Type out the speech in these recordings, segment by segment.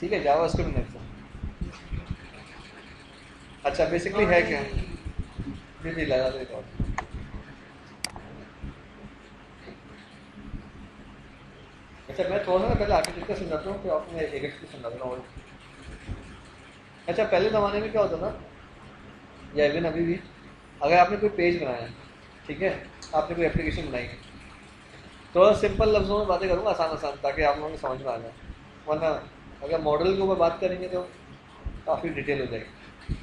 ठीक है, JavaScript next. अच्छा बेसिकली है क्या? जी जी लगा दो रिकॉर्ड। अच्छा मैं थोड़ा सा पहले आर्किटेक्चर समझाता हूँ, फिर आपने एक एक समझा दूँगा और। अच्छा पहले ज़माने में क्या होता था, या इवन अभी भी, अगर आपने कोई पेज बनाया है, ठीक है, आपने कोई एप्लीकेशन बनाई है, थोड़ा सिंपल लफ्ज़ों में बातें करूँगा, आसान आसान, ताकि आप लोगों को समझ में आ जाए, वरना अगर मॉडल के ऊपर बात करेंगे तो काफ़ी डिटेल हो जाएगी।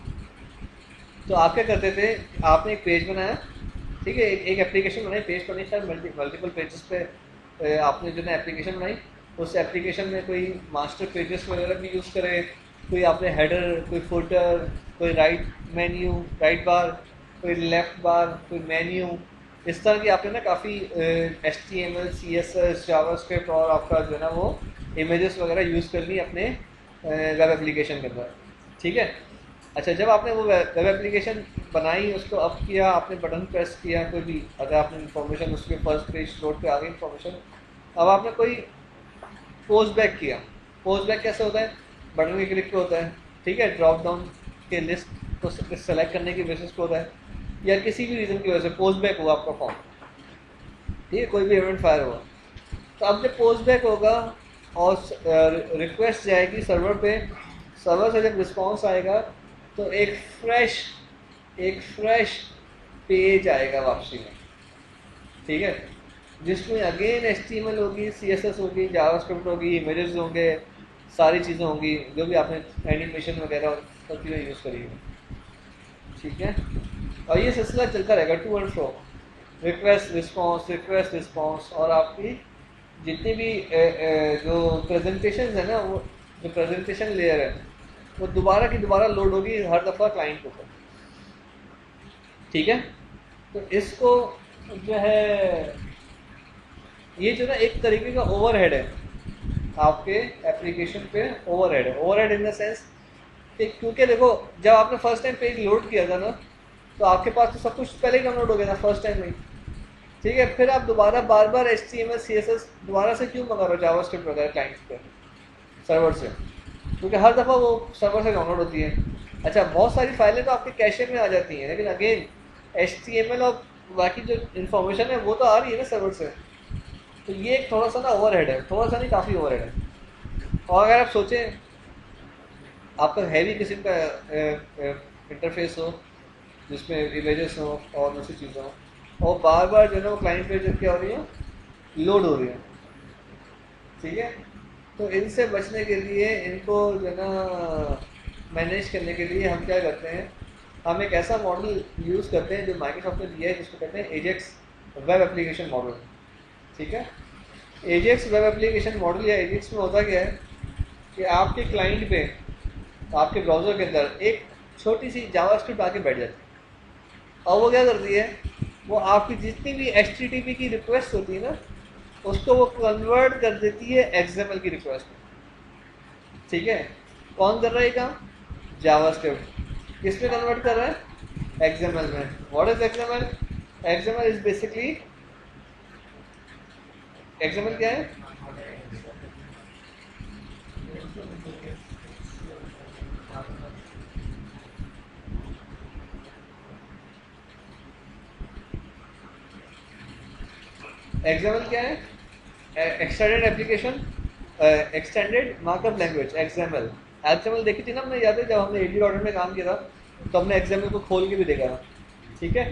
तो आप क्या करते थे, आपने एक पेज बनाया, ठीक है, एक एप्लीकेशन बनाई, पेज तो नहीं, शायद मल्टीपल पेजेस पे आपने जो ना एप्लीकेशन बनाई, उस एप्लीकेशन में कोई मास्टर पेजेस वगैरह भी यूज़ करे, कोई आपने हेडर, कोई फुटर, कोई राइट मेन्यू, राइट बार, कोई लेफ्ट बार, कोई मेन्यू, इस तरह की आपने ना काफ़ी HTML CSS जावास्क्रिप्ट और आपका जो है ना वो इमेजेस वगैरह यूज़ कर ली अपने वेब एप्लीकेशन के अंदर, ठीक है। अच्छा जब आपने वो वेब एप्लीकेशन बनाई, उसको अप किया, आपने बटन प्रेस किया, कोई भी अगर आपने इन्फॉर्मेशन उसके फर्स्ट पेज लोड पे आ गई इन्फॉर्मेशन, अब आपने कोई पोस्ट बैक किया। पोस्ट बैक कैसे होता है, बटन के क्लिक पे होता है, ठीक है, ड्रॉप डाउन के लिस्ट को सेलेक्ट करने की बेसिस पे होता है, या किसी भी रीज़न की वजह से पोस्ट बैक हुआ आपका फॉर्म, ठीक है, कोई भी इवेंट फायर हुआ, तो अब जब पोस्ट बैक होगा और रिक्वेस्ट जाएगी सर्वर पे, सर्वर से जब रिस्पॉन्स आएगा तो एक फ्रेश पेज आएगा वापसी में, ठीक है, जिसमें अगेन HTML होगी, CSS होगी, जावास्क्रिप्ट होगी, इमेजेस होंगे, सारी चीज़ें होंगी जो भी आपने एनिमेशन वगैरह सब चीज़ें यूज़ करी है, ठीक है। और ये सिलसिला चलता रहेगा to and fro, request response, और आपकी जितनी भी जो प्रेजेंटेशन है ना, वो जो प्रेजेंटेशन लेयर है वो दोबारा की दोबारा लोड होगी हर दफ़ा क्लाइंट के ऊपर, ठीक है। तो इसको जो है, ये जो ना एक तरीके का ओवरहेड है आपके एप्लीकेशन पे, ओवरहेड है, ओवरहेड इन द सेंस कि क्योंकि देखो जब आपने फर्स्ट टाइम पेज लोड किया था ना, तो आपके पास तो सब कुछ पहले ही डाउनलोड हो गया था फर्स्ट टाइम में, ठीक है, फिर आप दोबारा बार बार HTML CSS दोबारा से क्यों मंगा रहे हो जावास्क्रिप्ट वगैरह क्लाइंट्स पे सर्वर से, क्योंकि हर दफ़ा वो सर्वर से डाउनलोड होती है। अच्छा बहुत सारी फाइलें तो आपके कैशे में आ जाती हैं, लेकिन अगेन HTML और बाकी जो इन्फॉर्मेशन है वो तो आ रही है ना सर्वर से, तो ये एक थोड़ा सा ना ओवरहेड है, थोड़ा सा नहीं काफ़ी ओवरहेड है। और अगर आप सोचें आपका हैवी किस्म का इंटरफेस हो जिसमें इमेजेस हो और दूसरी चीज़ें हो, और बार बार जो है ना वो क्लाइंट पे क्या हो रही है, लोड हो रही है, ठीक है, तो इनसे बचने के लिए, इनको जो है ना मैनेज करने के लिए हम क्या करते हैं, हम एक ऐसा मॉडल यूज़ करते हैं जो माइक्रोसॉफ्ट ने दिया है, जिसको कहते हैं एजेक्स वेब एप्लीकेशन मॉडल, ठीक है। एजेक्स वेब एप्लीकेशन मॉडल या एजेक्स में होता क्या है कि आपके क्लाइंट पे, आपके ब्राउज़र के अंदर एक छोटी सी जावास्क्रिप्ट आके बैठ जाती है, और वो क्या करती है, वो आपकी जितनी भी HTTP की रिक्वेस्ट होती है ना, उसको वो कन्वर्ट कर देती है XML की रिक्वेस्ट में, ठीक है। कौन कर रहा है ये काम, जावास्क्रिप्ट, किस में कन्वर्ट कर रहा है, XML में। What is XML? XML is basically, XML क्या है, XML क्या है, extended application, extended markup language, XML। XML देखी थी ना हमने, याद है जब हमने AD में काम किया था, तो हमने XML को खोल के भी देखा था, ठीक है।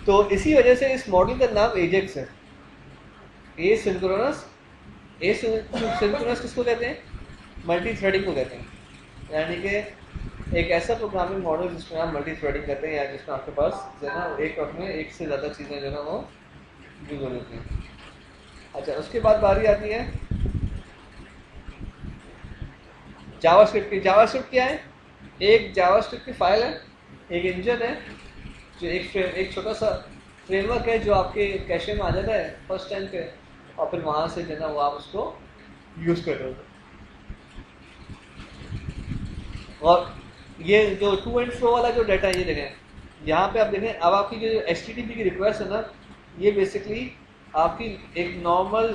तो इसी वजह से इस मॉडल का नाम एजेक्स है, ए सिंक्रोनस। ए सिंक्रोनस किसको कहते हैं, मल्टी थ्रेडिंग को कहते हैं, यानी कि एक ऐसा प्रोग्रामिंग मॉडल जिसमें आप मल्टी थ्रेडिंग करते हैं, या जिसमें आपके पास जो है ना एक वक्त में एक से ज़्यादा चीज़ें जो है ना वो यूज हो जाती हैं। अच्छा उसके बाद बारी आती है जावास्क्रिप्ट की। जावास्क्रिप्ट क्या है, एक जावास्क्रिप्ट की फाइल है, एक इंजन है, जो एक छोटा सा फ्रेमवर्क है जो आपके कैशे में आ जाता है फर्स्ट टाइम पे, और फिर वहाँ से जो है ना वो आप उसको यूज़ कर रहे हो। और ये जो टू एंड फ्रो वाला जो डाटा है, ये देखें यहाँ पे आप देखें, अब आपकी जो HTTP की रिक्वेस्ट है ना, ये बेसिकली आपकी एक नॉर्मल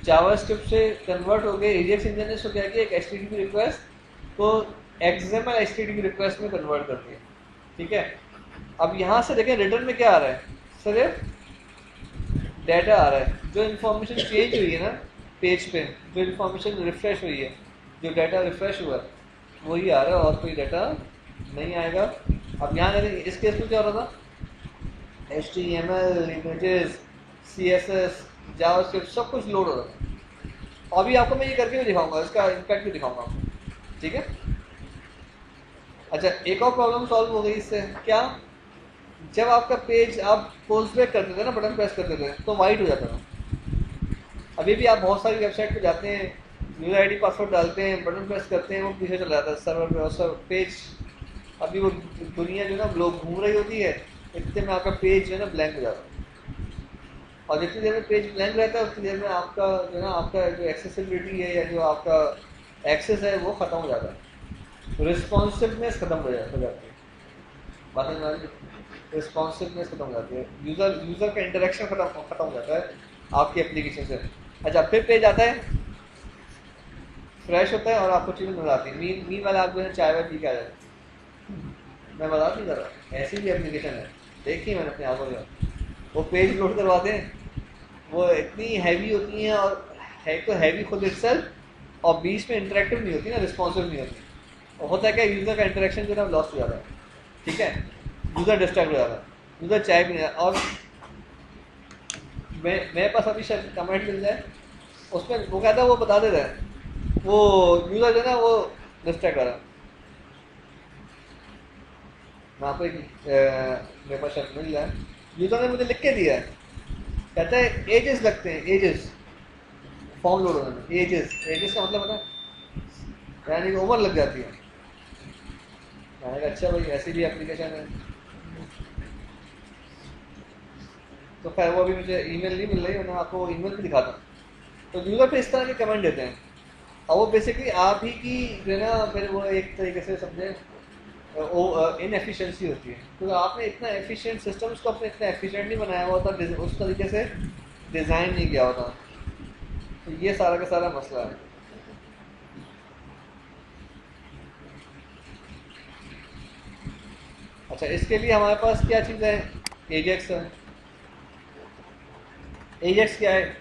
जावास्क्रिप्ट से कन्वर्ट हो गए, एजेक्स इंजन ने इसको क्या किया, एक HTTP रिक्वेस्ट को XML HTTP रिक्वेस्ट में कन्वर्ट कर दिया, ठीक है। अब यहाँ से देखें रिटर्न में क्या आ रहा है, सिर्फ डाटा आ रहा है। जो इन्फॉर्मेशन चेंज हुई है ना पेज पे, जो इन्फॉर्मेशन रिफ्रेश हुई है, जो डाटा रिफ्रेश हुआ है वही आ रहा है, और कोई डाटा नहीं आएगा। अब यहाँ देखें इस केस में क्या हो रहा था, HTML, इमेजेस, CSS, जावास्क्रिप्ट सब कुछ लोड हो रहा था। अभी आपको मैं ये करके भी दिखाऊंगा, इसका इम्पैक्ट भी दिखाऊंगा आपको, ठीक है। अच्छा, एक और प्रॉब्लम सॉल्व हो गई इससे, क्या, जब आपका पेज आप पोस्ट बैक करते थे ना, बटन प्रेस करते थे तो वाइट हो जाता था। अभी भी आप बहुत सारी वेबसाइट पे जाते हैं, यूजर ID पासवर्ड डालते हैं, बटन प्रेस करते हैं, वो पीछे चला जाता है सर्वर पे, और सब पेज, अभी वो दुनिया जो है ना लोग घूम रही होती है, इतने में आपका पेज जो है ना ब्लैंक हो जाता है। और जितनी देर में पेज ब्लैंक रहता है उतनी देर में आपका जो है ना, आपका जो एक्सेसिबिलिटी है या जो आपका एक्सेस है वो ख़त्म हो जाता है, रिस्पॉन्सिवनेस खत्म हो जाती है, बात समझ में, रिस्पॉन्सिवनेस खत्म हो जाती है, यूज़र का इंटरेक्शन खत्म हो जाता है आपकी एप्लीकेशन से। अच्छा, फिर पेज आता है, फ्रेश होता है और आपको चीज़ें नजर आती है। मीन वाला आप जो है चाय वाय पी के आ जाए, मैं बता नहीं कर रहा, ऐसी भी एप्लीकेशन है, देखिए मैंने अपने आंखों में, वो पेज लोड करवाते हैं, वो इतनी हैवी होती हैं, और है तो हैवी खुद इटसेल्फ, और बीच में इंटरेक्टिव नहीं होती ना, रिस्पॉन्सिव नहीं होती, और होता है क्या, यूज़र का इंटरेक्शन जो है ना लॉस्ट हो जाता है, ठीक है, यूज़र डिस्ट्रैक्ट हो जाता है, यूज़र चाय भी नहीं। और मेरे पास अभी शायद कमेंट मिल जाए, उसमें वो कहता है, वो बता देता है, वो यूज़र जो है ना वो डिस्ट्रैक्ट हो रहा है। मैं आपको मेरे पास शायद मिल जाए, यूज़र ने मुझे लिख के दिया है, कहता है एजेस लगते हैं, एजेस फॉर्म लोड होने में, एजेस का मतलब है यानी कि उम्र लग जाती है। मैंने कहा अच्छा भाई, ऐसी भी एप्लीकेशन है, तो खैर वो अभी मुझे ईमेल नहीं मिल रही, मैं आपको ईमेल भी दिखाता हूँ। तो यूज़र पे इस तरह के कमेंट देते हैं, और वो बेसिकली आप ही की जो है ना, फिर वो एक तरीके से समझे इनएफिशिएंसी होती है, क्योंकि आपने इतना एफिशिएंट सिस्टम को अपने इतना एफिशिएंट नहीं बनाया हुआ था, उस तरीके से डिज़ाइन नहीं किया होता, तो ये सारा का सारा मसला है। अच्छा, इसके लिए हमारे पास क्या चीज़ है, एजेक्स है। एजेक्स क्या है,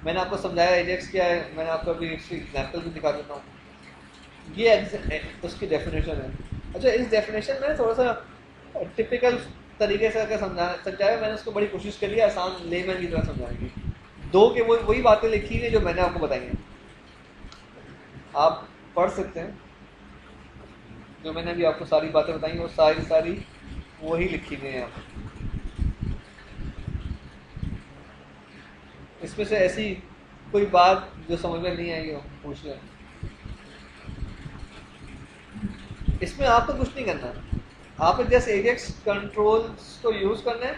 मैंने आपको समझाया एजेक्स क्या है, मैंने आपको अभी इसकी एग्जाम्पल भी दिखा देता हूँ, ये उसकी डेफिनेशन है। अच्छा, इस डेफिनेशन में थोड़ा सा टिपिकल तरीके से अगर समझाया, मैंने उसको बड़ी कोशिश करी है आसान लेमैन की तरह समझाने की। दो के वही बातें लिखी हैं जो मैंने आपको बताई हैं, आप पढ़ सकते हैं, जो मैंने अभी आपको सारी बातें बताई वो सारी वही लिखी गई हैं। इसमें से ऐसी कोई बात जो समझ में नहीं आई हो पूछ लें। इसमें आपको कुछ नहीं करना, आपने जैसे एजेक्स कंट्रोल्स को यूज करना है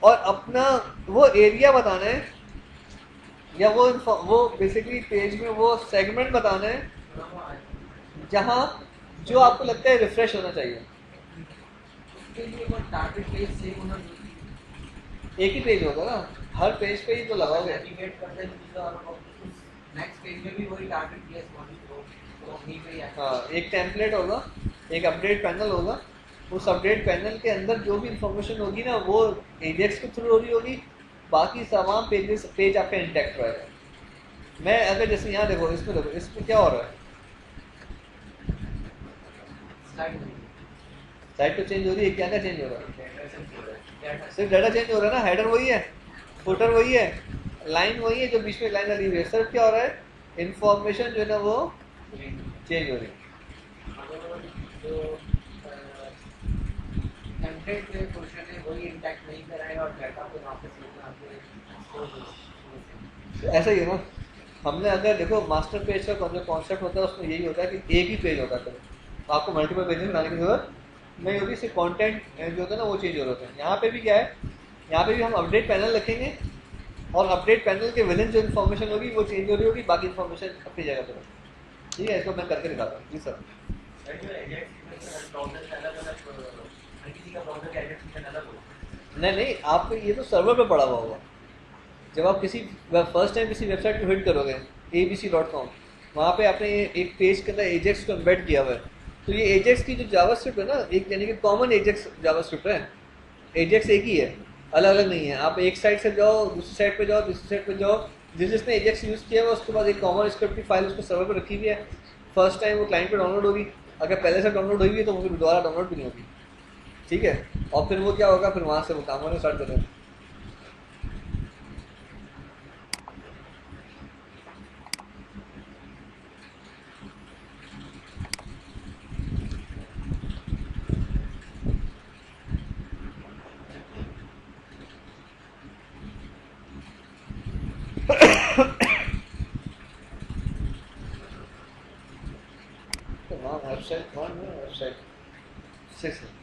और अपना वो एरिया बताना है, या वो बेसिकली पेज में वो सेगमेंट बताना है जहां जो आपको लगता है रिफ्रेश होना चाहिए। एक ही पेज होगा ना, हर पेज पे ही तो लगाओगे। हाँ, एक टेम्पलेट होगा, एक अपडेट पैनल होगा, उस अपडेट पैनल के अंदर जो भी इंफॉर्मेशन होगी ना वो एजेक्स के थ्रू हो रही होगी, बाकी तमाम पेज आपका इंटैक्ट रहेगा। मैं अगर जैसे यहाँ देखो, इसमें क्या हो रहा है, साइड तो चेंज हो रही है, क्या क्या चेंज हो रहा है, सिर्फ डाटा चेंज हो रहा है ना, हेडर वही है, फुटर वही है, लाइन वही है, जो बीच में लाइन डाली हुई है, सिर्फ क्या हो रहा है, इंफॉर्मेशन जो है ना वो चेंज हो रही है। ऐसा ही है ना, हमने अगर देखो मास्टर पेज का जो कॉन्सेप्ट होता है उसमें यही होता है कि एक ही पेज होता है, तो आपको मल्टीपल पेजेस बनाने की जरूरत नहीं होती, सिर्फ कंटेंट जो होता है ना वो चेंज हो रहा है। यहाँ पे भी क्या है, यहाँ पे भी हम अपडेट पैनल रखेंगे और अपडेट पैनल के विद इन जो इन्फॉर्मेशन होगी वो चेंज हो रही होगी, बाकी इन्फॉर्मेशन अपनी जगह पर। ठीक है, इसको मैं करके दिखाता हूँ। जी सर। नहीं, आपको ये तो सर्वर पे पड़ा हुआ होगा, जब आप किसी फर्स्ट टाइम किसी वेबसाइट को हिट करोगे abc.com, वहाँ पे आपने एक पेज के अंदर एजेक्स को एम्बेड किया हुआ है, तो ये एजेक्स की जो जावास्क्रिप्ट है ना, एक यानी कि कॉमन एजेक्स जावास्क्रिप्ट है। एजेक्स एक ही है, अलग अलग नहीं है। आप एक साइड से जाओ, दूसरी साइड पे जाओ, तीसरी साइड पे जाओ, जिसने एजेक्स यूज़ किया हुआ उसके बाद एक कॉमन स्क्रिप्ट की फाइल उसको सर्वर पर रखी हुई है। फर्स्ट टाइम वो क्लाइंट पे डाउनलोड होगी, अगर पहले से डाउनलोड हुई है तो वो फिर दोबारा डाउनलोड भी नहीं होगी, ठीक है। और फिर वो क्या होगा, फिर वहाँ से वो काम होने स्टार्ट करें। वेबसाइट कौन है, वेबसाइट 6 है।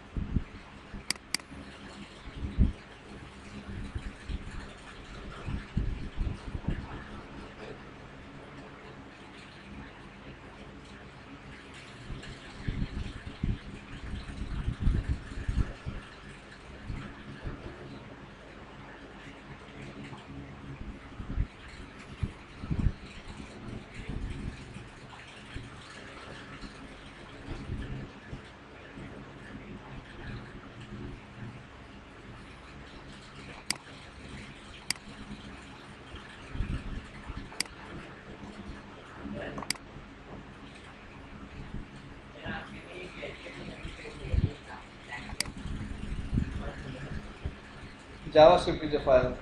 जावास्क्रिप्ट की जो फाइल है,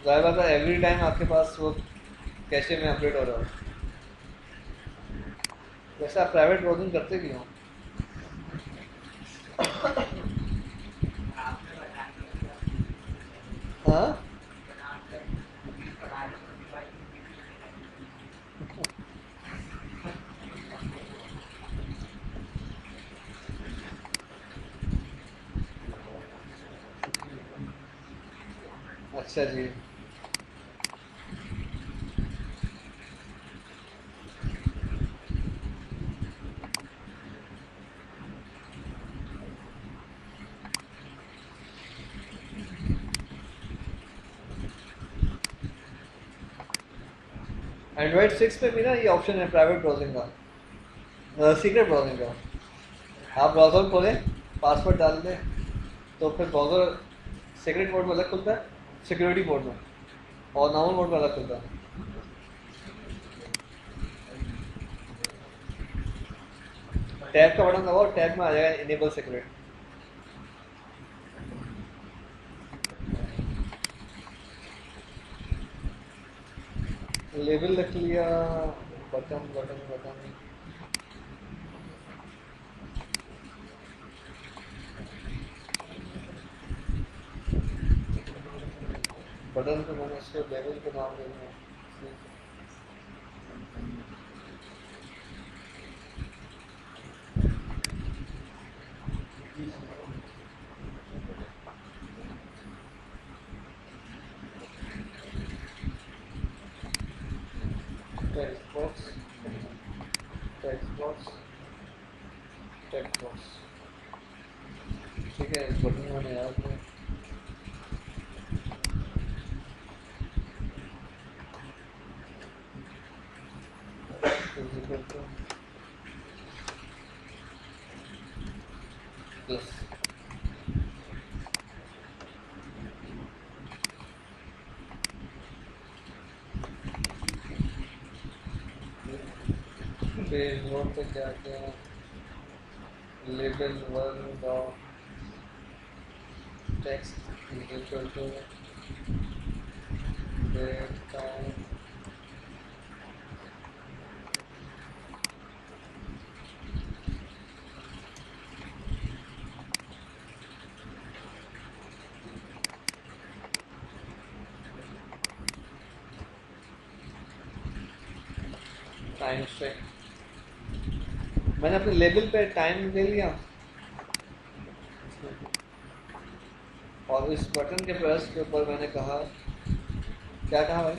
ज़ाहिर बात है एवरी टाइम आपके पास वो कैशे में अपडेट हो रहा है। वैसे आप प्राइवेट ब्राउजिंग करते भी हो? हाँ, अच्छा जी। एंड्रॉइड 6 पे भी ना ये ऑप्शन है प्राइवेट ब्राउजिंग का, सीक्रेट ब्राउजिंग का। आप ब्राउज़र खोलें, पासवर्ड डाल दें, तो फिर ब्राउज़र सीक्रेट मोड में अलग खुलता है, सिक्योरिटी मोड में, और नॉर्मल मोड में अलग खुलता है। टैब का बटन दबाओ, टैब में आ जाएगा इनेबल सिक्रेट। लेबल रख लिया, बटन बटन बटन, बटन को मैंने इसको लेबल को नाम देना है। Text box, text box, text box, ठीक है। इस बटन मैंने याद है, प्लस पेज नोट पे क्या क्या, label 1 dot text equal to date time, time string. मैंने अपने लेबल पे टाइम दे लिया, और इस बटन के प्रेस के ऊपर मैंने कहा, क्या कहा भाई?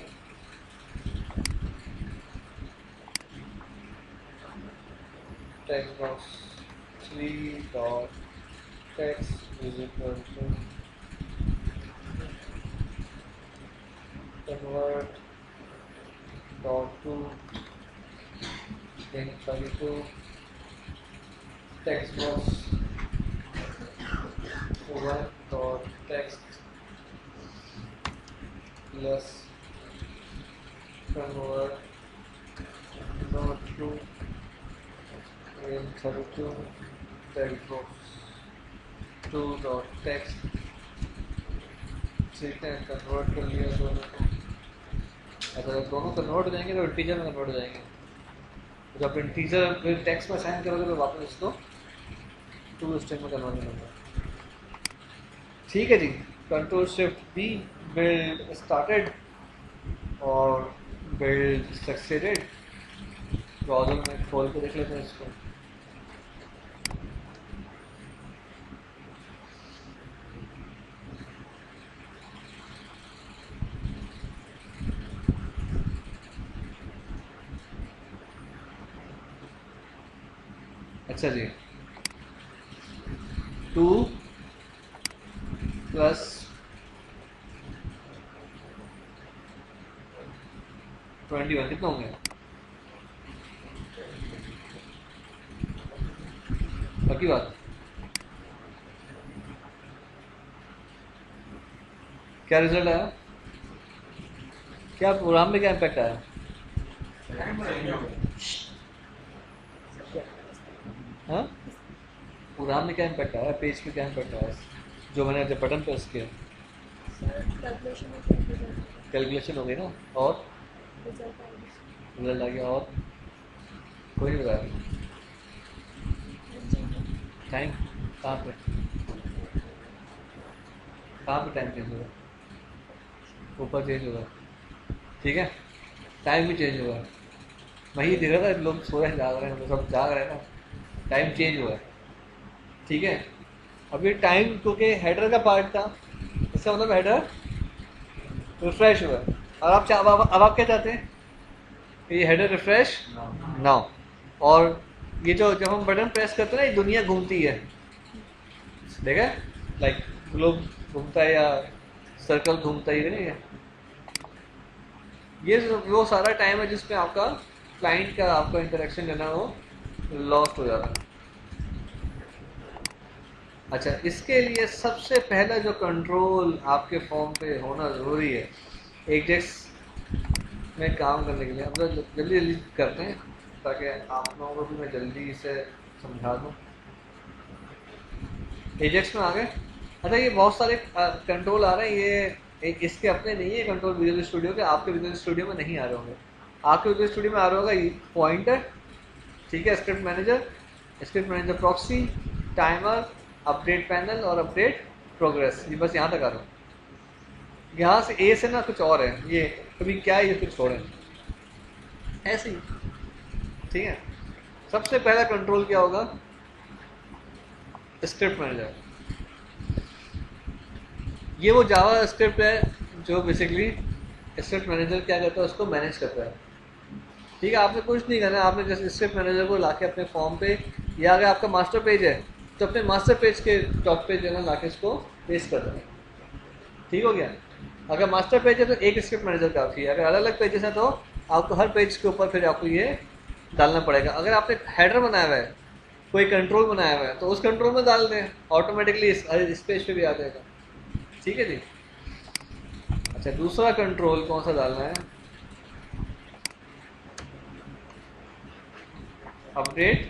Text box 3 dot text is equal to convert dot to then 32 text box 1 dot text plus convert dot to then 32 text box 2 dot text ठीक है कन्वर्ट कर लिया दोनों को। अगर दोनों कन्वर्ट हो जाएंगे तो इंटीजर में कन्वर्ट हो जाएंगे। जब इंटीजर फिर टेक्स्ट में असाइन करोगे तो वापस इसको टू स्ट्रिंग में कन्वर्ट करना। ठीक है जी, control shift B build started और बिल्ड सक्सेडेड। ब्राउज़र में खोल के देख लेते हैं इसको। अच्छा जी, 2 प्लस 21 कितना होंगे? बाकी बात क्या रिजल्ट आया? क्या प्रोग्राम में क्या इम्पैक्ट आया? हाँ, प्रोग्राम में क्या इम्पैक्ट आया? पेज पे क्या इम्पैक्ट आया जो मैंने जब बटन प्रेस किया? कैलकुलेशन हो गई ना, और रिजल्ट आ गया, और कोई नहीं बताया। टाइम कहाँ पे टाइम चेंज होगा? ऊपर चेंज होगा, ठीक है, टाइम भी चेंज होगा। मैं ही देख रहा था, लोग सो रहे हैं, जाग रहे हैं, सब जाग रहे हैं ना, टाइम चेंज हुआ है, ठीक है। अभी टाइम क्योंकि हेडर का पार्ट था, इसका मतलब हेडर रिफ्रेश हुआ है। और अब आप क्या चाहते हैं? ये हेडर रिफ्रेश नाउ। और ये जो जब हम बटन प्रेस करते हैं ना, ये दुनिया घूमती है, देखा, लाइक ग्लोब घूमता है या सर्कल घूमता है, नहीं है? ये वो सारा टाइम है जिसमें आपका क्लाइंट का आपका इंटरेक्शन जो है ना वो लॉस्ट हो जाता है। अच्छा, इसके लिए सबसे पहला जो कंट्रोल आपके फॉर्म पे होना ज़रूरी है एजेक्स में काम करने के लिए। हम लोग जल्दी जल्दी करते हैं ताकि आप लोगों को भी मैं जल्दी इसे समझा दूँ। एजेक्स में आ गए। अच्छा, ये बहुत सारे कंट्रोल आ रहे हैं, ये इसके अपने नहीं है कंट्रोल विजुअल स्टूडियो के, आपके विजुअल स्टूडियो में नहीं आ रहे होंगे। आपके विजुअल स्टूडियो में आ रहा होगा पॉइंटर, ठीक है, script manager proxy, timer, update panel और अपडेट प्रोग्रेस। ये बस यहाँ तक आ रहा हूँ। यहाँ से ए से ना कुछ और है, ये कभी क्या है, ये कुछ और है, ऐसे ही, ठीक है। सबसे पहला कंट्रोल क्या होगा? Script manager. ये वो जावा स्क्रिप्ट है जो बेसिकली स्क्रिप्ट मैनेजर क्या करता है, उसको मैनेज करता है, ठीक है। आपने कुछ नहीं करना, आपने जैसे स्क्रिप्ट मैनेजर को लाके अपने फॉर्म पे, या अगर आपका मास्टर पेज है तो अपने मास्टर पेज के टॉप पे जो है लाके इसको पेस्ट कर देना, ठीक हो गया। अगर मास्टर पेज है तो एक स्क्रिप्ट मैनेजर काफ़ी है, अगर अलग अलग पेजेस हैं तो आपको हर पेज के ऊपर फिर आपको ये डालना पड़ेगा। अगर आपने हेडर बनाया हुआ है, कोई कंट्रोल बनाया हुआ है, तो उस कंट्रोल में डाल दें, ऑटोमेटिकली इस पेज पे भी आ जाएगा, ठीक है जी। अच्छा, दूसरा कंट्रोल कौन सा डालना है? Update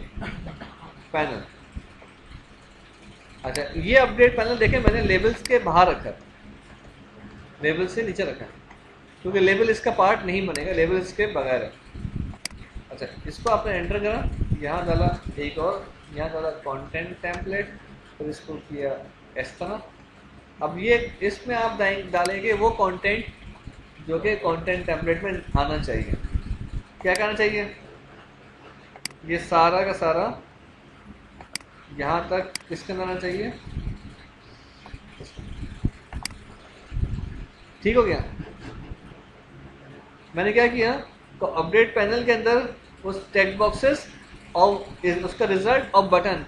panel. अच्छा, ये अपडेट पैनल देखें, मैंने लेबल्स के बाहर रखा है, लेबल से नीचे रखा है, क्योंकि लेबल इसका पार्ट नहीं बनेगा, लेबल इसके बगैर है। अच्छा, इसको आपने एंटर करा, यहाँ डाला एक और, यहाँ डाला कंटेंट टेम्पलेट, फिर इसको किया इस तरह। अब ये इसमें आप डालेंगे वो कंटेंट जो कि कंटेंट टेम्पलेट में आना चाहिए। क्या करना चाहिए? ये सारा का सारा यहाँ तक किसके अंदर आना चाहिए, ठीक हो गया। मैंने क्या किया, तो अपडेट पैनल के अंदर उस टेक्स्ट बॉक्सेस और उसका रिजल्ट और बटन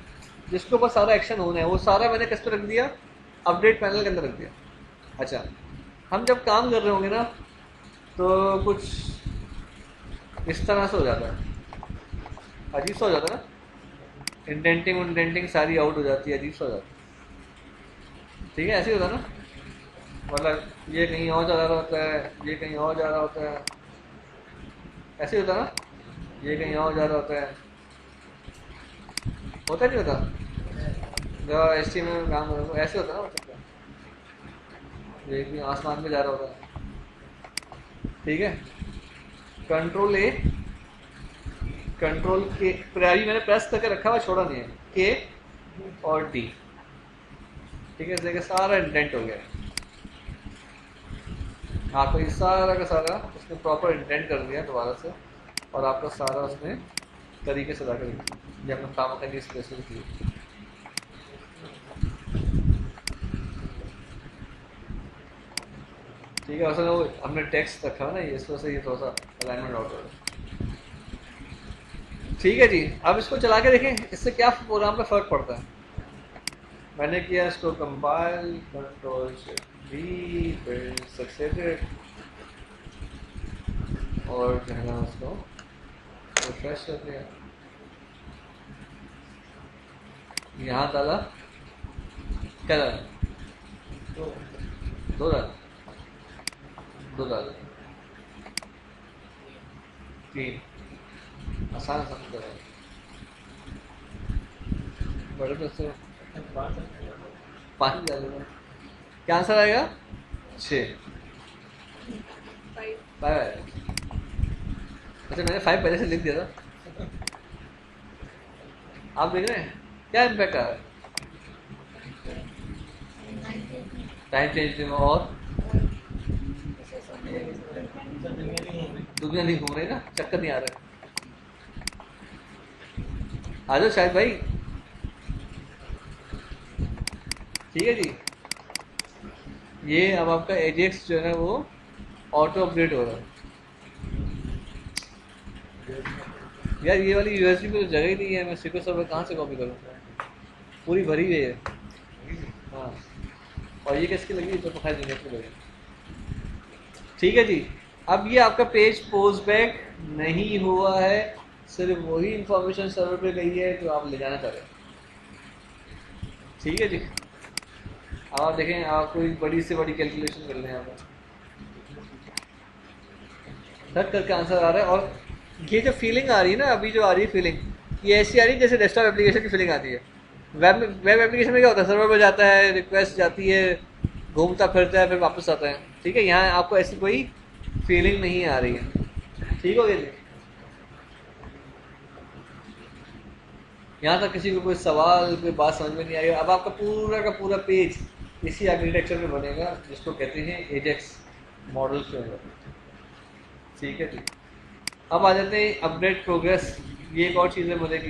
जिसके ऊपर सारा एक्शन होना है वो सारा मैंने किस पे रख दिया, अपडेट पैनल के अंदर रख दिया। अच्छा, हम जब काम कर रहे होंगे ना तो कुछ इस तरह से हो जाता है, अजीब सा हो जाता है ना, इंडेंटिंग सारी आउट हो जाती है, अजीब सा हो जाता है। ठीक है, ऐसे ही होता है ना, मतलब ये कहीं और जा रहा होता है, ये कहीं और जा रहा होता है, ऐसे ही होता है ना, ये कहीं और जा रहा होता है, होता नहीं होता? जब एस में काम कर रहे हो ऐसे होता है ना, मतलब ये कहीं आसमान में जा रहा होता है। ठीक है, कंट्रोल ए, कंट्रोल के प्राइमरी मैंने प्रेस करके रखा हुआ, छोड़ा नहीं है, के और डी। ठीक है, इसलिए सारा इंडेंट हो गया। आपको ये सारा का सारा उसने प्रॉपर इंडेंट कर दिया दोबारा से, और आपका सारा उसने तरीके से लगा दिया जब हम काम करने की स्पेशल की। ठीक है, असल वो हमने टेक्स्ट रखा है ना, ये इस वजह से ये थोड़ा सा अलाइनमेंट आउट हो रहा है। ठीक है जी, अब इसको चला के देखें इससे क्या प्रोग्राम पे फर्क पड़ता है। मैंने किया इसको कंपाइल, कंट्रोल बी, फिर सक्सेटेड, और जो है ना उसको रिफ्रेश कर दिया, यहाँ डाला, क्या डाला, दो डाला, तीन, आसान समझ रहा है, बड़े पैसे 5 डालेगा, क्या आंसर आएगा? 6, 5 आएगा। अच्छा, मैंने 5 पहले से लिख दिया था। आप देख रहे हैं क्या इम्पैक्ट आ रहा है? टाइम चेंज में, और दुनिया नहीं घूम रही ना, चक्कर नहीं आ रहा है। आ जाओ शायद भाई। ठीक है जी, ये अब आपका एजेक्स जो है ना वो ऑटो अपडेट हो रहा है। यार ये वाली यूएसबी में तो जगह ही नहीं है, मैं सिक्योर सर्वर कहाँ से कॉपी करूँ, पूरी भरी हुई है। हाँ, और ये किसकी लगी तो खैर दुनिया की लगी। ठीक है जी, अब ये आपका पेज पोस्ट बैक नहीं हुआ है, सिर्फ वही इंफॉर्मेशन सर्वर पे गई है जो आप ले जाना चाह रहे हैं। ठीक है जी, अब आप देखें, आप कोई बड़ी से बड़ी कैलकुलेशन कर लें, आप धट करके आंसर आ रहा है। और ये जो फीलिंग आ रही है ना, अभी जो आ रही है फीलिंग, ये ऐसी आ रही है जैसे डेस्कटॉप एप्लीकेशन की फीलिंग आती है। वेब एप्लीकेशन में क्या होता है, सर्वर पर जाता है, रिक्वेस्ट जाती है, घूमता फिरता है, फिर वापस आता है। ठीक है, यहाँ आपको ऐसी कोई फीलिंग नहीं आ रही है। ठीक हो गया जी, यहाँ तक किसी को कोई सवाल, कोई बात समझ में नहीं आई। अब आपका पूरा का पूरा पेज इसी आर्किटेक्चर में बनेगा जिसको कहते हैं एजेक्स मॉडल फ्रेमवर्क। ठीक है जी, अब आ जाते हैं अपडेट प्रोग्रेस। ये एक और चीज़ है मजे की।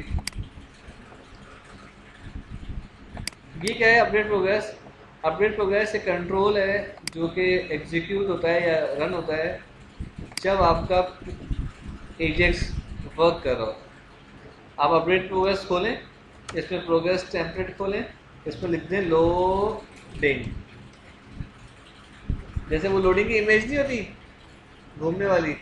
ये क्या है अपडेट प्रोग्रेस? अपडेट प्रोग्रेस एक कंट्रोल है जो कि एग्जीक्यूट होता है या रन होता है जब आपका एजेक्स वर्क कर रहा हो। आप अपडेट प्रोग्रेस खोलें, इसमें प्रोग्रेस टेम्पलेट खोलें, इसमें लिख दें लोडिंग। जैसे वो लोडिंग की इमेज नहीं होती घूमने वाली।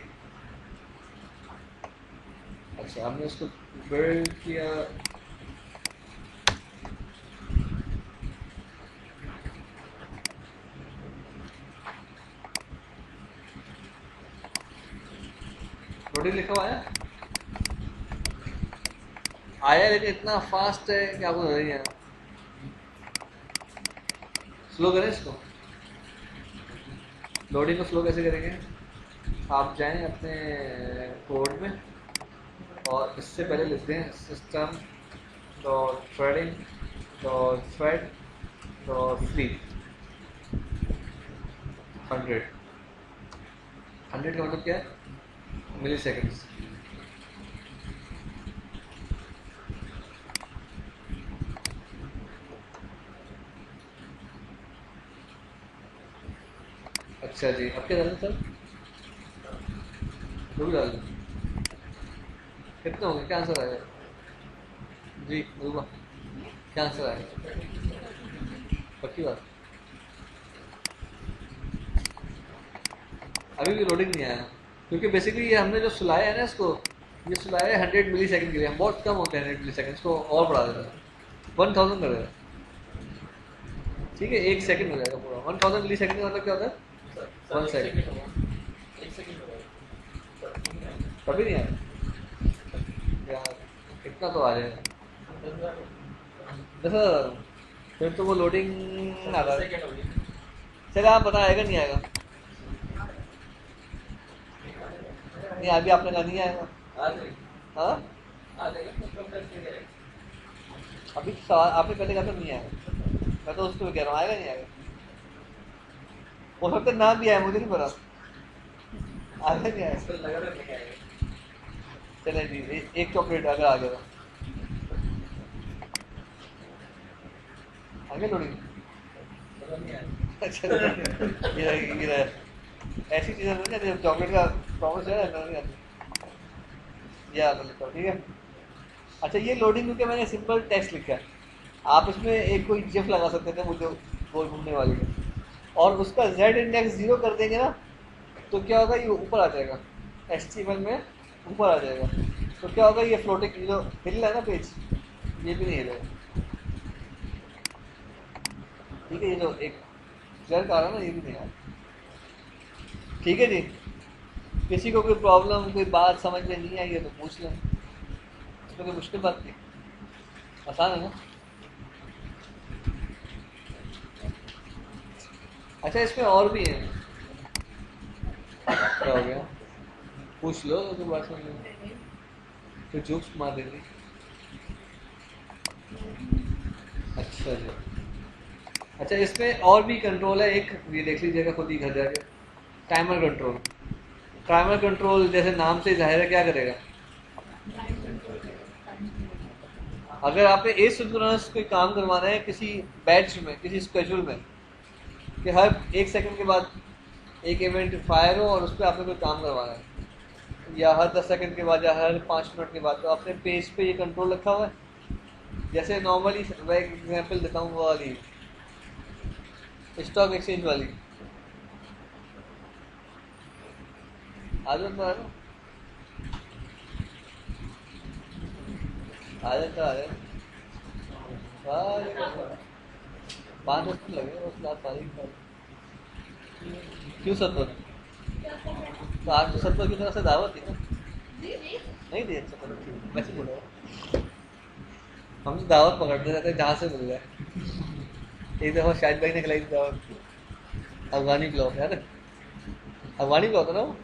अच्छा, हमने उसको बिल्ड किया, लोडिंग लिखा हुआ आया लेकिन इतना फास्ट है कि आपको नजर नहीं आया। स्लो करें इसको, लोडिंग को स्लो कैसे करेंगे? आप जाएं अपने कोड में और इससे पहले लिखते हैं system dot threading dot thread dot sleep 100 का मतलब क्या है? मिली सेकेंड्स। अच्छा जी, अब क्या डालें सर? रूबी डाल दें। कितने होंगे, क्या आंसर आएगा जी? रूबा क्या आंसर आएगा? पक्की बात? अभी भी लोडिंग नहीं आया, क्योंकि बेसिकली ये हमने जो सुलाया है ना इसको, ये सुलाया है 100 मिली सेकेंड के लिए। हम बहुत कम होते हैं 100 मिली सेकेंड, इसको और बढ़ा देते हैं 1000 कर देगा। ठीक है, 1 सेकंड हो जाएगा पूरा। 1000 मिली सेकंड का मतलब क्या होता है? 1 सेकंड। कभी नहीं आया यार, इतना तो आ जाएगा 10,000। फिर तो वो लोडिंग आ रहा है। चलो आप बता, आएगा नहीं आएगा? नहीं, अभी आपने कहा नहीं आएगा। हाँ, अभी सवाल आपने पहले कहा था नहीं आएगा, मैं तो उसको कह रहा हूँ आएगा नहीं आएगा। हो सकता है ना भी आए, मुझे नहीं पता, आएगा नहीं आएगा। चले जी, एक चॉकलेट अगर आ गया, आगे लोडिंग। अच्छा, ये ऐसी चीज़ें नहीं आती, चॉकलेट का प्रॉमिस है नहीं आती, या मतलब ठीक है। अच्छा, ये लोडिंग क्योंकि मैंने सिंपल टेक्स्ट लिखा है, आप इसमें एक कोई जिफ लगा सकते थे मुझे गोल घूमने वाली है, और उसका z इंडेक्स 0 कर देंगे ना, तो क्या होगा, ये ऊपर आ जाएगा HTML में, ऊपर आ जाएगा। तो क्या होगा, ये फ्लोटिंग जो हिल रहा है ना पेज, ये भी नहीं हिलेगा। ठीक है, ये जो एक जर्क आ रहा है ना, ये भी नहीं आ रहा। ठीक है जी, किसी को कोई प्रॉब्लम, कोई बात समझ में नहीं आई है तो पूछ लें, इसमें कोई मुश्किल बात नहीं, आसान है ना। अच्छा, इसमें और भी है, क्या हो गया? पूछ लो तो बात समझ में, तो जोक्स मार देंगे। अच्छा जी, अच्छा इसमें और भी कंट्रोल है एक, ये देख लीजिएगा खुद ही घर जाके। Timer control. टाइमर कंट्रोल जैसे नाम से जाहिर है क्या करेगा, अगर आपने एसिंक्रोनस कोई काम करवाना है किसी बैच में, किसी स्केड्यूल में, कि हर 1 सेकंड के बाद एक इवेंट फायर हो और उस पर आपने कोई काम करवाना है, या हर 10 सेकंड के बाद या हर 5 मिनट के बाद, तो आपने पेज पे ये कंट्रोल रखा हुआ है। जैसे नॉर्मली मैं एक एग्जाम्पल देता हूँ, वो वाली स्टॉक एक्सचेंज वाली, आ जाओ तो आ जाओ 5 मिनट लगे बस, बात सारी क्यों 70? तो आज तो 70 की तरफ से दावत थी ना, नहीं दी? अच्छा चलो ठीक, वैसे बोलो, हम तो दावत पकड़ते रहते जहाँ से मिल जाए। एक दफ़ा शाहिद भाई ने खिलाई थी दावत, अफगानी पुलाव, याद है? अफगानी पुलाव था ना वो।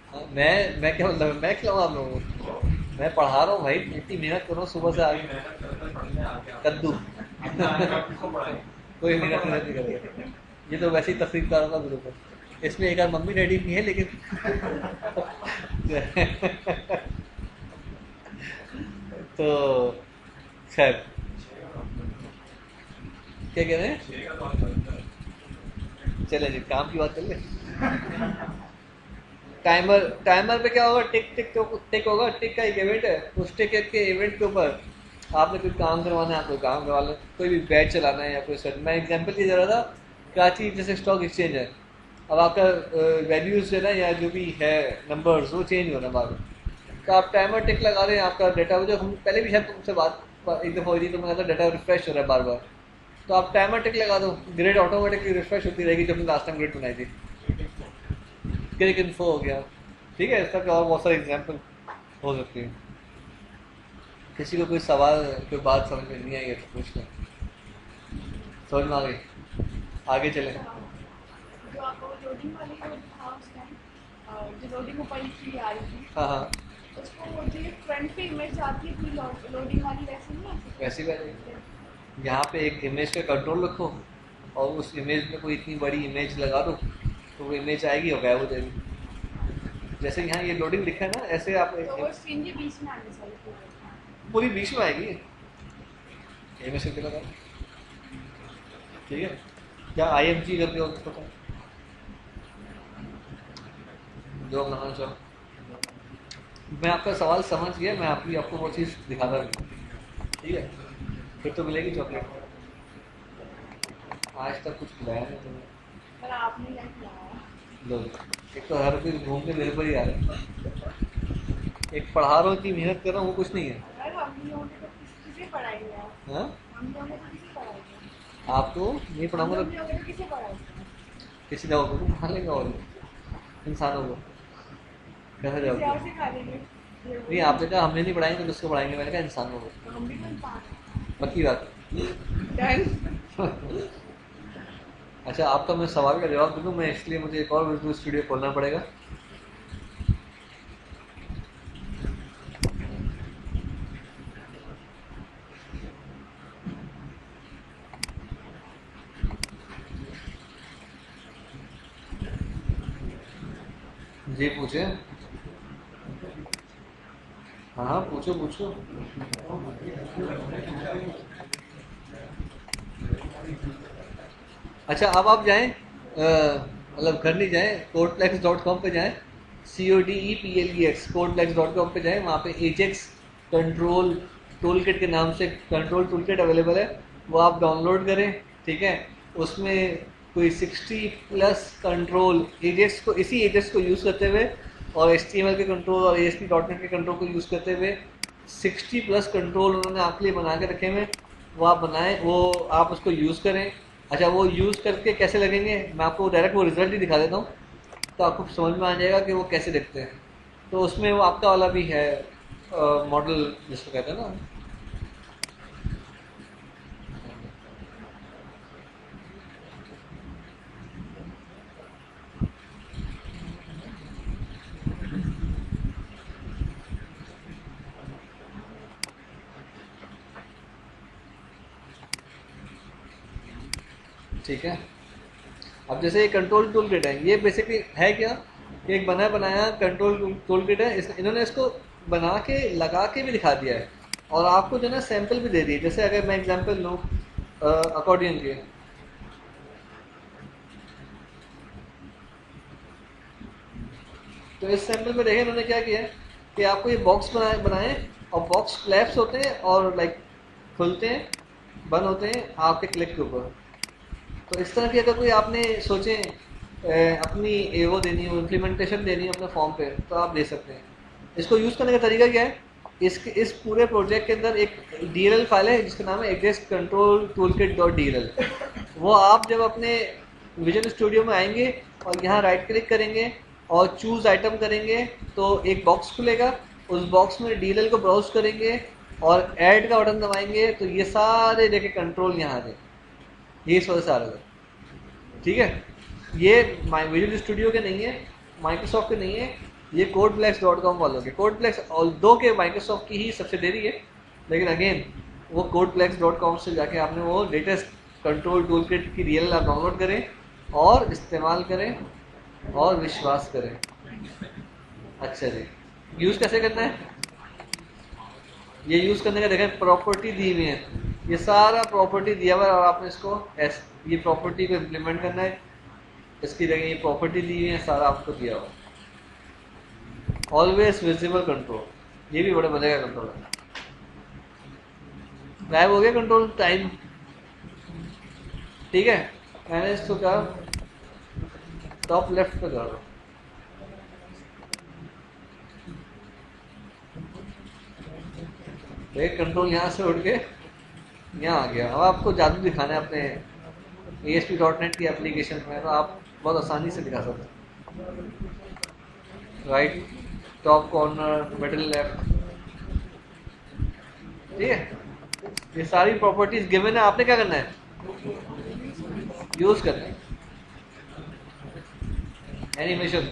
हाँ, मैं क्या मतलब, मैं खिलाऊँ आप लोगों को? मैं पढ़ा रहा हूँ भाई, इतनी मेहनत करो सुबह से आगे। कद्दू कोई मेहनत नहीं करेगा, ये तो वैसे ही तफरीकारों का ग्रुप है, इसमें एक मम्मी डैडी भी है लेकिन तो खैर, क्या कह रहे हैं? चले जी, काम की बात कर ले। टाइमर पे क्या होगा, टिक टिक टिक होगा, टिक का एक इवेंट है, उस टिक के इवेंट के ऊपर आपने कोई काम करवाना है, आप कोई काम करवा लें, कोई भी बैच चलाना है या कोई सर। मैं एग्जांपल ये दे रहा था, कराची जैसे स्टॉक एक्सचेंज है, अब आपका वैल्यूज जो है ना, या जो भी है नंबर्स, वो चेंज हो रहा है बार, तो आप टाइमर टिक लगा रहे हैं, आपका डाटा, जो हम पहले भी शायद तुमसे बात एक दफ़ा हुई थी, तो मैं कहता डाटा रिफ्रेश हो रहा है बार बार, तो आप टाइमर टिक लगा दो, ग्रिड ऑटोमेटिकली रिफ्रेश होती रहेगी, जब हमने लास्ट टाइम ग्रिड बनाई थी। क्लिक इन्फो हो गया, ठीक है। इसका और बहुत सारे एग्जाम्पल हो सकती है। किसी को कोई सवाल, कोई बात समझ में नहीं आई है तो पूछ लें, समझ में आ गई? आगे चलें। जो आपको लोडिंग वाली जो था उस टाइम, जो लोडिंग ऊपर की आ रही थी, हाँ हाँ, उसको जो ये फ्रंट पे इमेज आती है लोडिंग वाली, वैसे नहीं आती? वैसी बात है, यहाँ पे एक इमेज का कंट्रोल रखो और उस इमेज में कोई इतनी बड़ी इमेज लगा दो, तो वो इमेज आएगी और गायब हो जाएगी। जैसे यहाँ ये लोडिंग लिखा है ना, ऐसे आप तो वो स्क्रीन के बीच में आने चाहिए, पूरी बीच में आएगी, इमेज करके लगा, ठीक है। क्या IMG करके हो तो जो बनाना चाहो। मैं आपका सवाल समझ गया, मैं आपको वो चीज़ दिखाता हूँ। ठीक है, फिर तो मिलेगी चॉकलेट। आज तक कुछ खिलाया नहीं तुमने। पर आपने क्या खिलाया? लो, एक तो हर कोई घूम के मेरे पर ही आ रहा है, एक पढ़ा रहा हूँ, इतनी मेहनत कर रहा हूँ, वो कुछ नहीं है। अरे हम लोगों ने तो किसे पढ़ाई है? हाँ, हम लोगों ने तो किसे पढ़ाई है? आपको नहीं हम पढ़ाऊंगा तो लोगों ने किसे पढ़ाई है? किसी जाओगे तुम पढ़ा लेंगे, और इंसानों को कैसे किसी जाओगे? और सिखा देंगे। नहीं, आपने कहा हमने नहीं पढ़ाएंगे तो किसको पढ़ाएंगे, मैंने कहा इंसानों को। तो हम भी तो इंसान हैं। पक्की बात। Done. अच्छा, आपका मैं सवाल का जवाब दे दूँ मैं, इसलिए मुझे एक और विजुअल स्टूडियो खोलना पड़ेगा। जी पूछे। हाँ हाँ, पूछो पूछो। अच्छा, अब आप जाएं, मतलब घर नहीं जाएं, codePlex.com पे जाएं, CODEPLEX codePlex.com पे जाएं, वहाँ पे एजेक्स कंट्रोल टूल किट के नाम से कंट्रोल टूल किट अवेलेबल है, वो आप डाउनलोड करें। ठीक है, उसमें कोई 60 प्लस कंट्रोल एजेक्स को, इसी एजेक्स को यूज़ करते हुए और HTML के कंट्रोल और ASP.NET के कंट्रोल को यूज़ करते हुए 60 प्लस कंट्रोल उन्होंने आपके लिए बना के रखे हुए, वो आप बनाएं, वो आप उसको यूज़ करें। अच्छा, वो यूज़ करके कैसे लगेंगे, मैं आपको डायरेक्ट वो रिजल्ट ही दिखा देता हूँ, तो आपको समझ में आ जाएगा कि वो कैसे दिखते हैं। तो उसमें वो आपका वाला भी है, मॉडल जिसको कहते हैं ना। ठीक है, अब जैसे ये कंट्रोल टूल किट है, ये बेसिकली है क्या, कि एक बना बनाया कंट्रोल टूल किट है, इन्होंने इसको बना के लगा के भी दिखा दिया है, और आपको जो है ना सैंपल भी दे दी है। जैसे अगर मैं एग्जांपल लूँ अकॉर्डियन के, तो इस सैंपल में देखें इन्होंने क्या किया है कि आपको ये बॉक्स बनाए और बॉक्स फ्लैप्स होते हैं और लाइक खुलते हैं, बंद होते हैं आपके क्लिक के ऊपर। तो इस तरह की अगर कोई आपने सोचे अपनी वो देनी हो, इम्प्लीमेंटेशन देनी हो अपने फॉर्म पे, तो आप दे सकते हैं। इसको यूज़ करने का तरीका क्या है, इस पूरे प्रोजेक्ट के अंदर एक DLL फाइल है जिसका नाम है एग्जिस्ट कंट्रोल टूलकिट.dll। वो आप जब अपने विजुअल स्टूडियो में आएंगे और यहाँ राइट क्लिक करेंगे और चूज़ आइटम करेंगे, तो एक बॉक्स खुलेगा, उस बॉक्स में DLL को ब्राउज करेंगे और ऐड का बटन दबाएंगे, तो ये सारे देखे कंट्रोल यहाँ आ जाए, ये इस वजह से आ रहा है। ठीक है, ये विजुअल स्टूडियो के नहीं है, माइक्रोसॉफ्ट के नहीं है, ये codePlex.com वालों के। codePlex और दो के माइक्रोसॉफ्ट की ही सब्सिडरी है, लेकिन अगेन वो codePlex.com से जाके आपने वो लेटेस्ट कंट्रोल टूल किट की DLL आप डाउनलोड करें और इस्तेमाल करें और विश्वास करें। अच्छा जी, यूज़ कैसे करना है, ये यूज़ करने का देखें, प्रॉपर्टी दी हुई है, ये सारा प्रॉपर्टी दिया हुआ है, और आपने इसको ये प्रॉपर्टी को इम्प्लीमेंट करना है। इसकी जगह ये प्रॉपर्टी दी हुई है, सारा आपको दिया हुआ है। ऑलवेज विजिबल कंट्रोल, ये भी बड़े मजे का कंट्रोल है। गायब हो गया कंट्रोल टाइम। ठीक है, मैंने इसको कहा टॉप लेफ्ट पे कर दो, एक कंट्रोल यहाँ से उठ के यहाँ आ गया। अब आपको जादू दिखाना है अपने ASP.NET की एप्लीकेशन में, तो आप बहुत आसानी से दिखा सकते हैं। Right top corner, middle left, ठीक है, ये सारी प्रॉपर्टीज गिवन है, आपने क्या करना है, यूज करना है। एनिमेशन,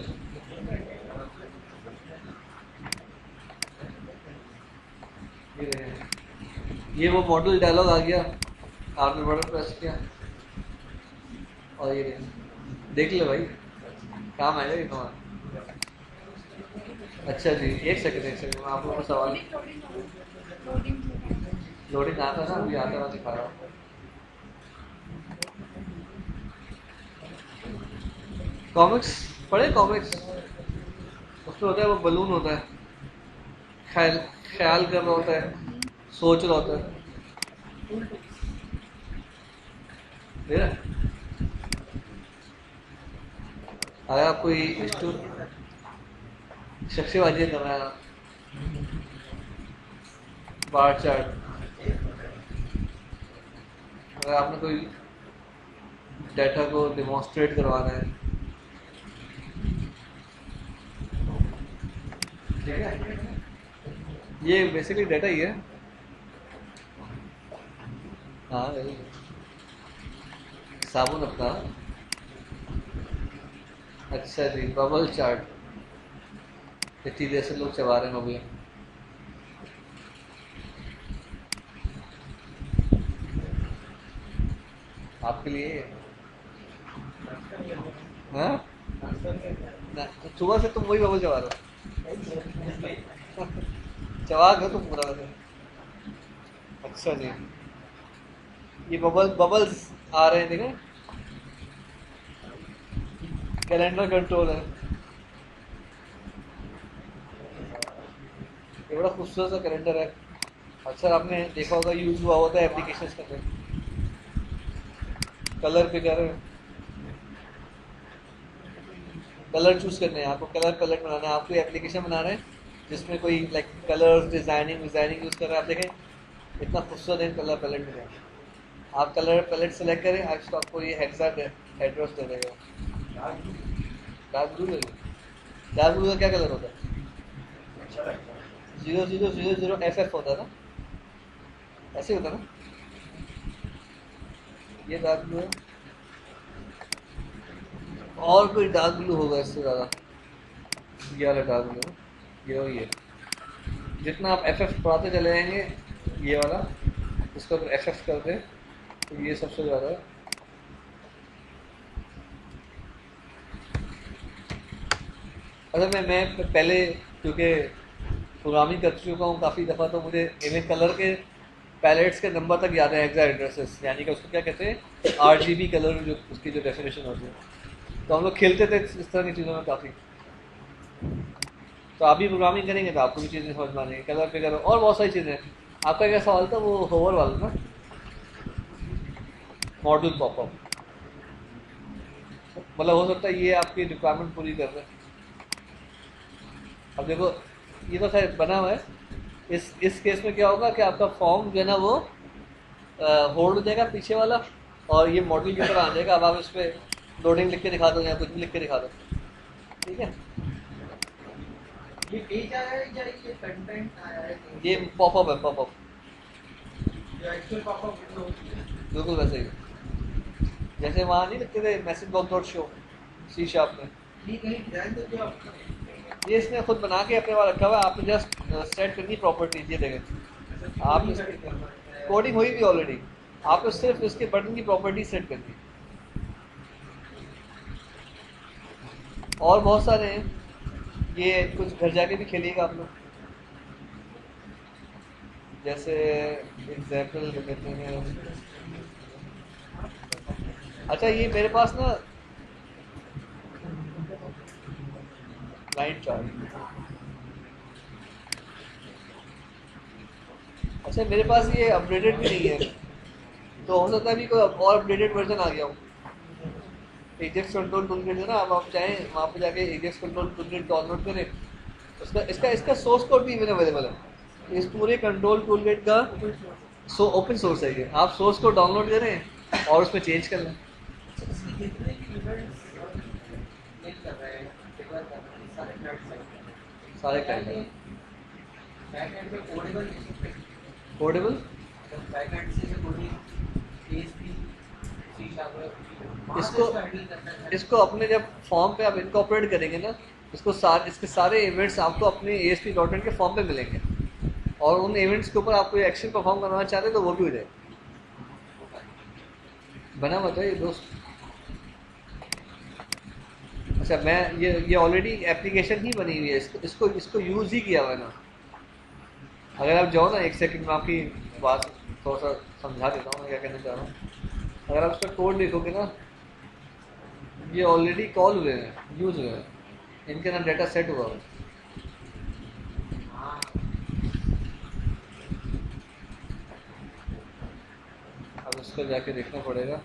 ये वो मॉडल डायलॉग आ गया, आपने बटन प्रेस किया और ये देख ले भाई, काम आएगा ये तुम्हारा। अच्छा जी, एक सेकंड मैं आप लोगों को सवाल, लोडिंग आता था, अभी आता हुआ दिखा रहा हूँ। कॉमिक्स पढ़े, कॉमिक्स उसमें होता है वो बलून होता है, ख्याल ख्याल कर रहा होता है, सोच रहा होता है, मेरा अगर आप कोई शख्सियात कर रहे हैं बार चार्ट, अगर आपने कोई डाटा को डिमॉन्स्ट्रेट करवाना है, ठीक है, ये बेसिकली डाटा ही है। हाँ साबुन अपना, अच्छा जी, बबल चार्ट इतनी देर से लोग चबा रहे हैं अभी। आपके लिए हाँ सुबह से तुम वही बबल चबा रहे हो चबा गए तुम पूरा वैसे। अच्छा जी, ये बबल्स आ रहे हैं, देखें कैलेंडर कंट्रोल है, ये बड़ा खूबसूरत सा कैलेंडर है। अक्सर आपने देखा होगा यूज हुआ होता है एप्लीकेशंस के अंदर, कलर पिकर, कलर चूज करने हैं आपको, कलर पैलेट बनाना है, आपको एप्लीकेशन बना रहे हैं जिसमें कोई लाइक कलर्स डिजाइनिंग यूज कर रहे हैं। आप देखें इतना खूबसूरत है कलर पैलेट में, आप कलर पैलेट सेलेक्ट करें, आपको ये हेक्सा एड्रेस दे देगा। डार्क ब्लू है, डार्क ब्लू का क्या कलर होता है? 0000 FF होता है ना, ऐसे होता है ना, ये डार्क ब्लू है। और कोई डार्क ब्लू होगा इससे ज़्यादा, ये वाला डार्क ब्लू, ये वही है। जितना आप FF बढ़ाते चले जाएंगे, ये वाला, इसको अगर FF कर दें तो ये सबसे ज़्यादा है। अच्छा मैं पहले क्योंकि प्रोग्रामिंग कर चुका हूँ काफ़ी दफ़ा, तो मुझे इमेज कलर के पैलेट्स के नंबर तक याद है, हेक्सा एड्रेसेस, यानी कि उसको क्या कहते हैं, RGB कलर, जो उसकी जो डेफिनेशन होती है। तो हम लोग खेलते थे इस तरह की चीज़ों में काफ़ी। तो आप भी प्रोग्रामिंग करेंगे तो आपको भी चीज़ें समझ में आएंगी, कलर पे कलर और बहुत सारी चीज़ें। आपका क्या सवाल था, वो होवर वाला ना, मॉड्यूल पॉपअप, मतलब हो सकता है ये आपकी रिक्वायरमेंट पूरी कर रहे हैं। अब देखो ये तो खैर बना हुआ है, इस केस में क्या होगा कि आपका फॉर्म जो है ना वो होल्ड हो जाएगा पीछे वाला, और ये मॉडल की तरह आ जाएगा। अब आप इस पर लोडिंग लिख के दिखा दो या कुछ भी लिख के दिखा दो, ठीक है। ये पेज आया है या ये कंटेंट आया है? ये पॉपअप है, पॉपअप जो एक्चुअल पॉपअप विंडो होती है, बिल्कुल वैसे ही, जैसे वहाँ नहीं लिखते थे message box dot show C# में, नहीं कहीं डिजाइन तो जो आपका ये इसने खुद बना के अपने वहाँ रखा हुआ है। आपने जस्ट सेट करनी प्रॉपर्टीज, ये देखें आप कोडिंग हुई भी ऑलरेडी, आपको सिर्फ इसके बटन की प्रॉपर्टी सेट करनी है। और बहुत सारे हैं, ये कुछ घर जाके भी खेलिएगा आप लोग। जैसे एग्जाम्पल देते हैं, अच्छा ये मेरे पास ना लाइन चार्ट, अच्छा मेरे पास ये अपडेटेड भी नहीं है, तो हो सकता है अभी कोई और अपडेटेड वर्जन आ गया हो। एजेक्स कंट्रोल टूलकिट है ना, अब आप चाहें वहाँ पे जाके एजेक्स कंट्रोल टूलकिट डाउनलोड करें, इसका सोर्स कोड भी अवेलेबल है। इस पूरे कंट्रोल टूलकिट का ओपन सोर्स है ये, आप सोर्स कोड डाउनलोड करें और उसमें चेंज कर लें। जितने भी इवेंट्स मेल कर रहे हैं, डिलीवर कर रहे हैं, सारे क्लाइंट सारे क्लाइंट बैकएंड पे कोडेबल कोडेबल, बैकएंड से कोडिंग PHP C# इसको अपने जब फॉर्म पे आप इनकॉर्पोरेट करेंगे ना, इसके सारे इवेंट्स आपको अपने ASP.NET के फॉर्म पे मिलेंगे, और उन इवेंट्स के ऊपर आप कोई एक्शन परफॉर्म करना चाहते हैं तो वो भी हो जाए। बना बताइए दोस्त। अच्छा मैं ये ऑलरेडी एप्लीकेशन ही बनी हुई है, इसको यूज़ ही किया हुआ है ना। अगर आप जाओ ना, एक सेकंड में आपकी बात थोड़ा सा समझा देता हूँ मैं क्या कहना चाह रहा हूँ। अगर आप उसका कोड देखोगे ना, ये ऑलरेडी कॉल हुए हैं, यूज़ हुए हैं, इनके अंदर डाटा सेट हुआ है। अब इसको जाके देखना पड़ेगा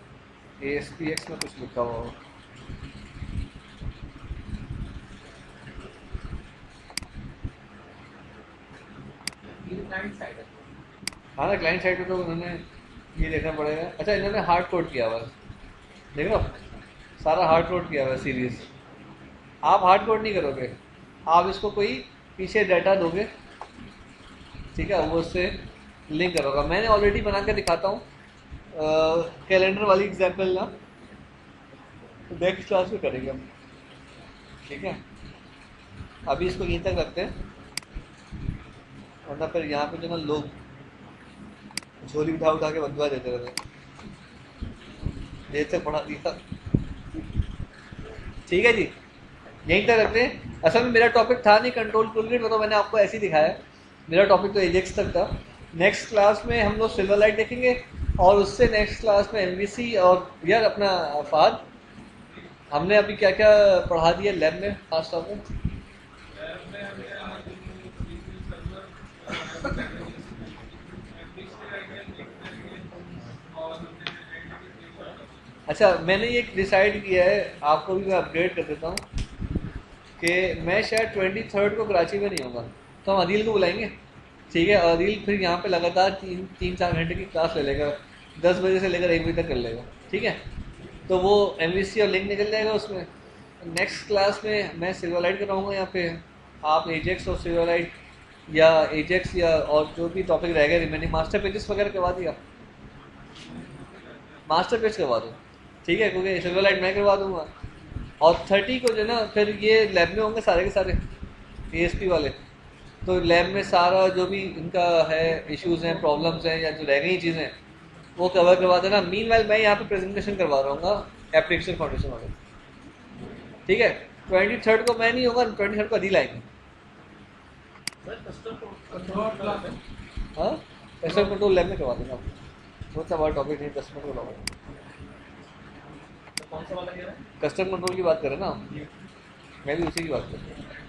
ASPX में कुछ लिखा हुआ हो। ये क्लाइंट साइड है। हाँ ना, क्लाइंट साइड पे तो उन्होंने ये देखना पड़ेगा। अच्छा, इन्होंने हार्ड कोड किया हुआ है, देख लो सारा हार्ड कोड किया हुआ है सीरीज। आप हार्ड कोड नहीं करोगे, आप इसको कोई पीछे डाटा दोगे, ठीक है, वो उससे लिंक करोगा। मैंने ऑलरेडी बना के दिखाता हूँ कैलेंडर वाली एग्जाम्पल ना, नेक्स्ट क्लास में करेंगे हम, ठीक है। अभी इसको यहीं तक रखते हैं, वरना फिर यहाँ पे जो ना लोग झोली उठा उठा के बंदुआ देते रहते, देर तक पढ़ा दिया। ठीक है जी, यहीं तक रखते हैं। असल में मेरा टॉपिक था नहीं कंट्रोल टूलकिट, तो मैंने आपको ऐसे ही दिखाया है। मेरा टॉपिक तो एजेक्स तक था। नेक्स्ट क्लास में हम लोग सिल्वरलाइट देखेंगे, और उससे नेक्स्ट क्लास में MVC। और यार अपना फाद, हमने अभी क्या क्या पढ़ा दिया लैब में खास तौर पे? अच्छा, मैंने ये डिसाइड किया है, आपको भी मैं अपडेट कर देता हूँ कि मैं शायद 23rd को कराची में नहीं होगा, तो हम अदील को बुलाएंगे, ठीक है। और अदील फिर यहाँ पे लगातार 3-4 घंटे की क्लास ले लेगा, 10 बजे से लेकर 1 बजे तक कर लेगा, ठीक है। तो वो MVC और लिंक निकल जाएगा उसमें। नेक्स्ट क्लास में मैं सिल्वरलाइट कराऊँगा यहाँ पे, आप एजेक्स और सिल्वरलाइट या एजेक्स या और जो भी टॉपिक रह गए रिमेनिंग, मास्टर पेजेस वगैरह करवा दिया, मास्टर पेज करवा दो, ठीक है, क्योंकि सिल्वरलाइट मैं करवा दूंगा। और 30 को जो ना फिर ये लैब में होंगे सारे के सारे ASP वाले, तो लैब में सारा जो भी इनका है इश्यूज हैं, प्रॉब्लम्स हैं, या जो रह गई चीज़ें वो कवर करवा देना। मीनवाइल मैं यहाँ पे प्रेजेंटेशन करवा रहा हूँ एप्लीकेशन फाउंडेशन वाले, ठीक है। 23rd को मैं नहीं होगा, 23rd को अदील आएंगे। हाँ, कस्टमर कंट्रोल लैब में करवा देंगे आपको, बहुत सा बड़ा टॉपिक नहीं, कस्टमर कंट्रोल, कौन सा वाला कह रहा है? कस्टमर कंट्रोल की बात करें ना, मैं भी उसी की बात कर रहा हूँ।